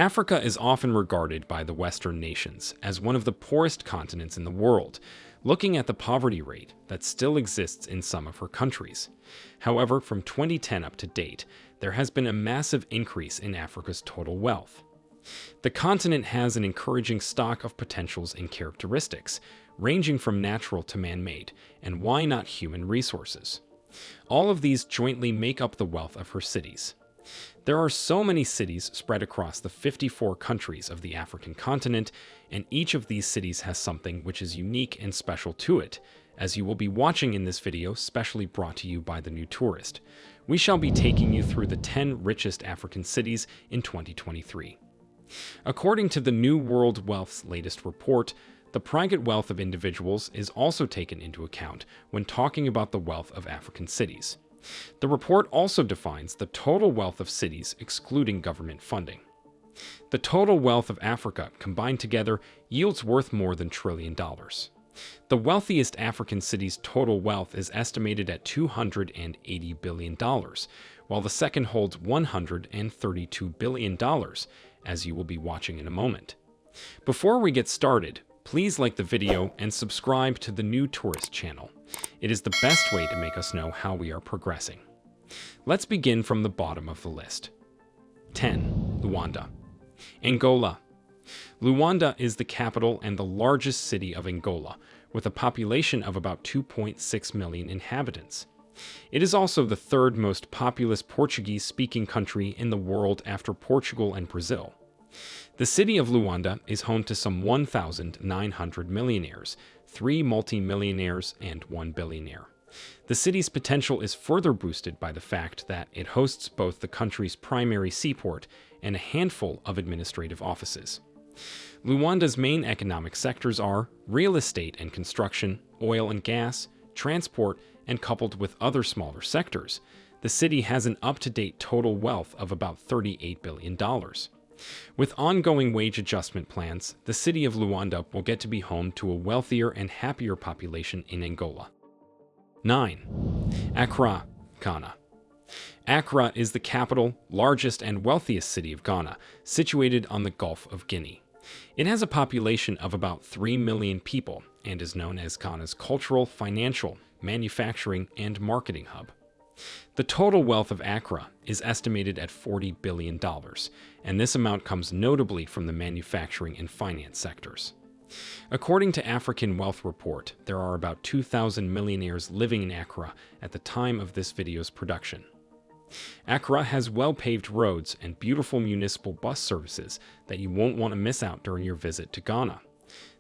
Africa is often regarded by the Western nations as one of the poorest continents in the world, looking at the poverty rate that still exists in some of her countries. However, from 2010 up to date, there has been a massive increase in Africa's total wealth. The continent has an encouraging stock of potentials and characteristics, ranging from natural to man-made, and why not human resources. All of these jointly make up the wealth of her cities. There are so many cities spread across the 54 countries of the African continent, and each of these cities has something which is unique and special to it, as you will be watching in this video, specially brought to you by the New Tourist. We shall be taking you through the 10 richest African cities in 2023. According to the New World Wealth's latest report, the private wealth of individuals is also taken into account when talking about the wealth of African cities. The report also defines the total wealth of cities excluding government funding. The total wealth of Africa combined together yields worth more than $1 trillion. The wealthiest African city's total wealth is estimated at $280 billion, while the second holds $132 billion, as you will be watching in a moment. Before we get started, please like the video and subscribe to the New Tourist channel. It is the best way to make us know how we are progressing. Let's begin from the bottom of the list. 10. Luanda. Angola. Luanda is the capital and the largest city of Angola, with a population of about 2.6 million inhabitants. It is also the third most populous Portuguese-speaking country in the world after Portugal and Brazil. The city of Luanda is home to some 1,900 millionaires, 3 multi-millionaires, and 1 billionaire. The city's potential is further boosted by the fact that it hosts both the country's primary seaport and a handful of administrative offices. Luanda's main economic sectors are real estate and construction, oil and gas, transport, and coupled with other smaller sectors, the city has an up-to-date total wealth of about $38 billion. With ongoing wage adjustment plans, the city of Luanda will get to be home to a wealthier and happier population in Angola. 9. Accra, Ghana. Accra is the capital, largest, and wealthiest city of Ghana, situated on the Gulf of Guinea. It has a population of about 3 million people and is known as Ghana's cultural, financial, manufacturing, and marketing hub. The total wealth of Accra is estimated at $40 billion, and this amount comes notably from the manufacturing and finance sectors. According to African Wealth Report, there are about 2,000 millionaires living in Accra at the time of this video's production. Accra has well-paved roads and beautiful municipal bus services that you won't want to miss out during your visit to Ghana.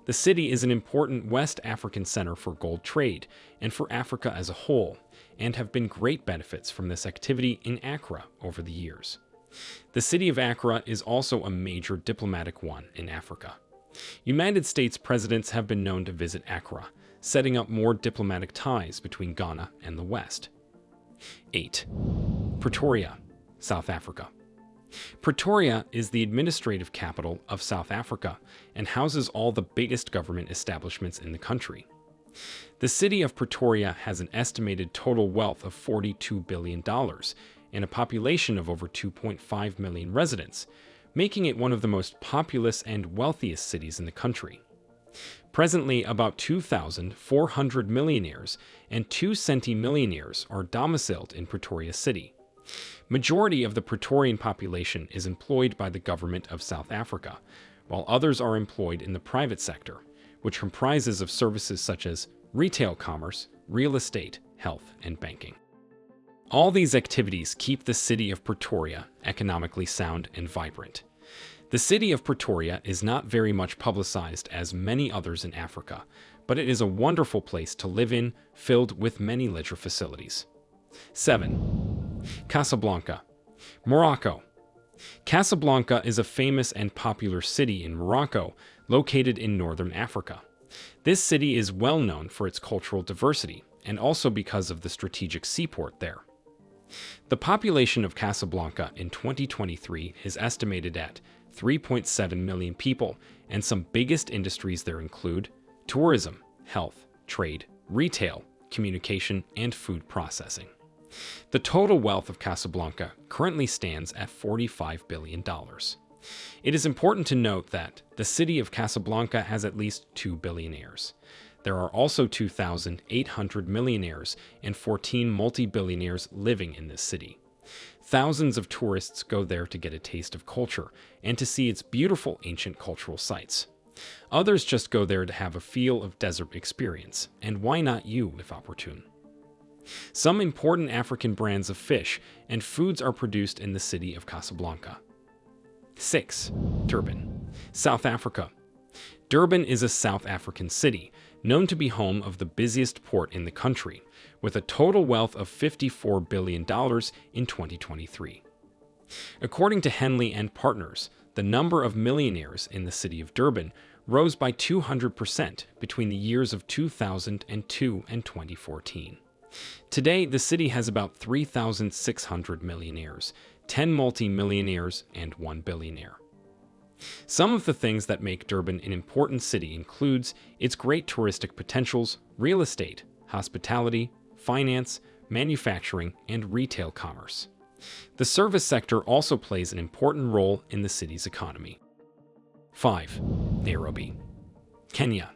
The city is an important West African center for gold trade and for Africa as a whole, and have been great benefits from this activity in Accra over the years. The city of Accra is also a major diplomatic one in Africa. United States presidents have been known to visit Accra, setting up more diplomatic ties between Ghana and the West. 8. Pretoria, South Africa. Pretoria is the administrative capital of South Africa and houses all the biggest government establishments in the country. The city of Pretoria has an estimated total wealth of $42 billion and a population of over 2.5 million residents, making it one of the most populous and wealthiest cities in the country. Presently, about 2,400 millionaires and 2 centimillionaires are domiciled in Pretoria City. Majority of the Praetorian population is employed by the government of South Africa, while others are employed in the private sector, which comprises of services such as retail commerce, real estate, health, and banking. All these activities keep the city of Pretoria economically sound and vibrant. The city of Pretoria is not very much publicized as many others in Africa, but it is a wonderful place to live in, filled with many leisure facilities. 7. Casablanca, Morocco. Casablanca is a famous and popular city in Morocco, located in northern Africa. This city is well known for its cultural diversity, and also because of the strategic seaport there. The population of Casablanca in 2023 is estimated at 3.7 million people, and some biggest industries there include tourism, health, trade, retail, communication, and food processing. The total wealth of Casablanca currently stands at $45 billion. It is important to note that the city of Casablanca has at least 2 billionaires. There are also 2,800 millionaires and 14 multi-billionaires living in this city. Thousands of tourists go there to get a taste of culture and to see its beautiful ancient cultural sites. Others just go there to have a feel of desert experience, and why not you if opportune? Some important African brands of fish and foods are produced in the city of Casablanca. 6. Durban, South Africa. Durban is a South African city, known to be home of the busiest port in the country, with a total wealth of $54 billion in 2023. According to Henley and Partners, the number of millionaires in the city of Durban rose by 200% between the years of 2002 and 2014. Today, the city has about 3,600 millionaires, 10 multi-millionaires, and 1 billionaire. Some of the things that make Durban an important city includes its great touristic potentials, real estate, hospitality, finance, manufacturing, and retail commerce. The service sector also plays an important role in the city's economy. 5. Nairobi, Kenya.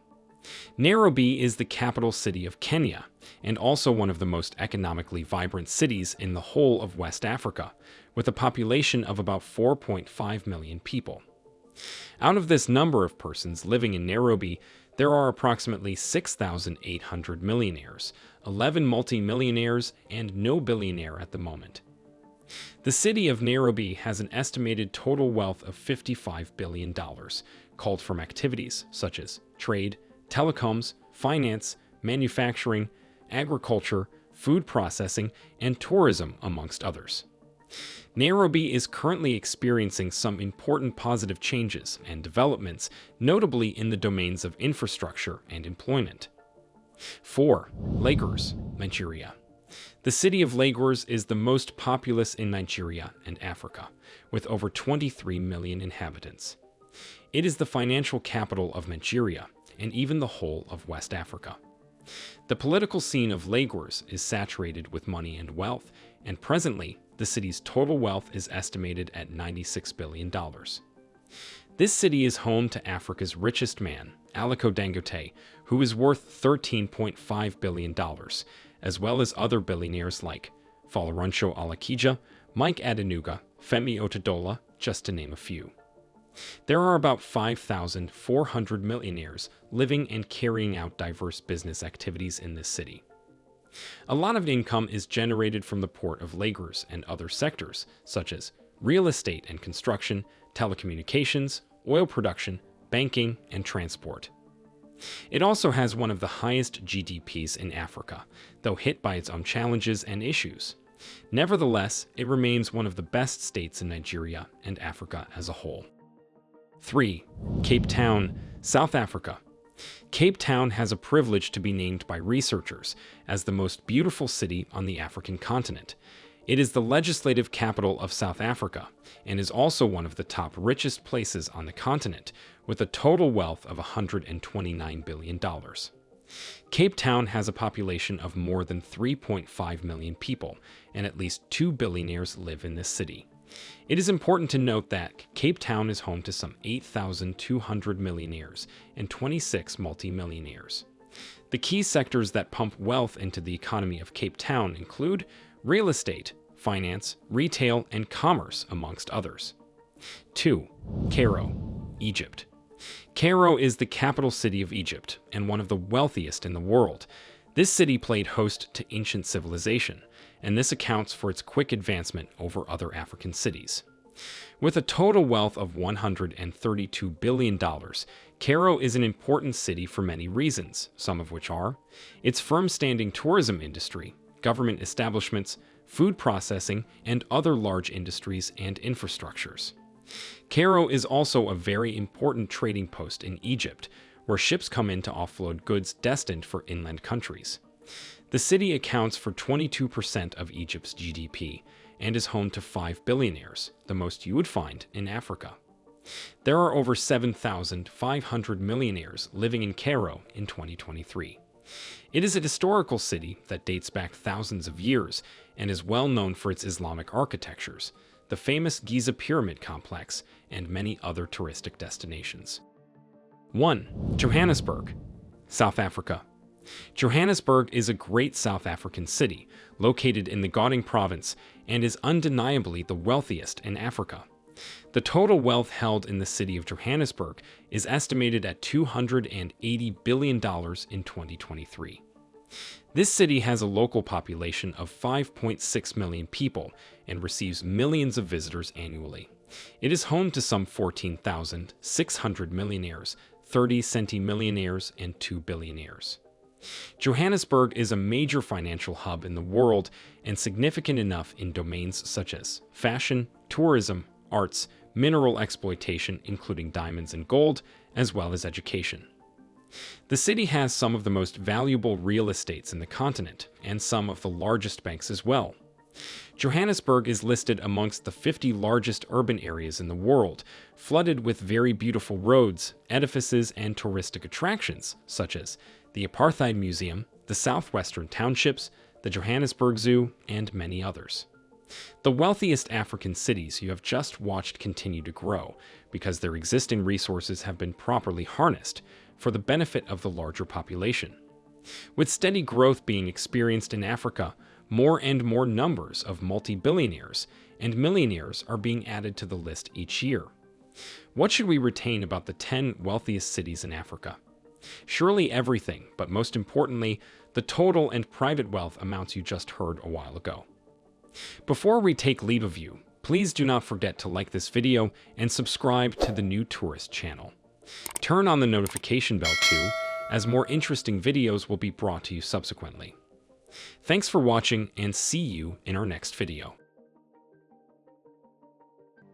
Nairobi is the capital city of Kenya and also one of the most economically vibrant cities in the whole of West Africa, with a population of about 4.5 million people. Out of this number of persons living in Nairobi, there are approximately 6,800 millionaires, 11 multi-millionaires, and no billionaire at the moment. The city of Nairobi has an estimated total wealth of $55 billion, called from activities such as trade, telecoms, finance, manufacturing, agriculture, food processing, and tourism, amongst others. Nairobi is currently experiencing some important positive changes and developments, notably in the domains of infrastructure and employment. 4. Lagos, Nigeria. The city of Lagos is the most populous in Nigeria and Africa, with over 23 million inhabitants. It is the financial capital of Nigeria and even the whole of West Africa. The political scene of Lagos is saturated with money and wealth, and presently, the city's total wealth is estimated at $96 billion. This city is home to Africa's richest man, Aliko Dangote, who is worth $13.5 billion, as well as other billionaires like Folarunsho Alakija, Mike Adenuga, Femi Otedola, just to name a few. There are about 5,400 millionaires living and carrying out diverse business activities in this city. A lot of income is generated from the port of Lagos and other sectors, such as real estate and construction, telecommunications, oil production, banking, and transport. It also has one of the highest GDPs in Africa, though hit by its own challenges and issues. Nevertheless, it remains one of the best states in Nigeria and Africa as a whole. 3. Cape Town, South Africa. Cape Town has a privilege to be named by researchers as the most beautiful city on the African continent. It is the legislative capital of South Africa and is also one of the top richest places on the continent, with a total wealth of $129 billion. Cape Town has a population of more than 3.5 million people, and at least 2 billionaires live in this city. It is important to note that Cape Town is home to some 8,200 millionaires and 26 multi-millionaires. The key sectors that pump wealth into the economy of Cape Town include real estate, finance, retail, and commerce, amongst others. 2. Cairo, Egypt. Cairo is the capital city of Egypt and one of the wealthiest in the world. This city played host to ancient civilization, and this accounts for its quick advancement over other African cities. With a total wealth of $132 billion, Cairo is an important city for many reasons, some of which are its firm-standing tourism industry, government establishments, food processing, and other large industries and infrastructures. Cairo is also a very important trading post in Egypt, where ships come in to offload goods destined for inland countries. The city accounts for 22% of Egypt's GDP and is home to 5 billionaires, the most you would find in Africa. There are over 7,500 millionaires living in Cairo in 2023. It is a historical city that dates back thousands of years and is well known for its Islamic architectures, the famous Giza Pyramid Complex, and many other touristic destinations. 1. Johannesburg, South Africa. Johannesburg is a great South African city located in the Gauteng province and is undeniably the wealthiest in Africa. The total wealth held in the city of Johannesburg is estimated at $280 billion in 2023. This city has a local population of 5.6 million people and receives millions of visitors annually. It is home to some 14,600 millionaires, 30 centimillionaires, and 2 billionaires. Johannesburg is a major financial hub in the world and significant enough in domains such as fashion, tourism, arts, mineral exploitation, including diamonds and gold, as well as education. The city has some of the most valuable real estates in the continent and some of the largest banks as well. Johannesburg is listed amongst the 50 largest urban areas in the world, flooded with very beautiful roads, edifices, and touristic attractions such as the Apartheid Museum, the Southwestern Townships, the Johannesburg Zoo, and many others. The wealthiest African cities you have just watched continue to grow because their existing resources have been properly harnessed for the benefit of the larger population. With steady growth being experienced in Africa, more and more numbers of multi-billionaires and millionaires are being added to the list each year. What should we retain about the 10 wealthiest cities in Africa? Surely everything, but most importantly, the total and private wealth amounts you just heard a while ago. Before we take leave of you, please do not forget to like this video and subscribe to the New Tourist channel. Turn on the notification bell too, as more interesting videos will be brought to you subsequently. Thanks for watching and see you in our next video.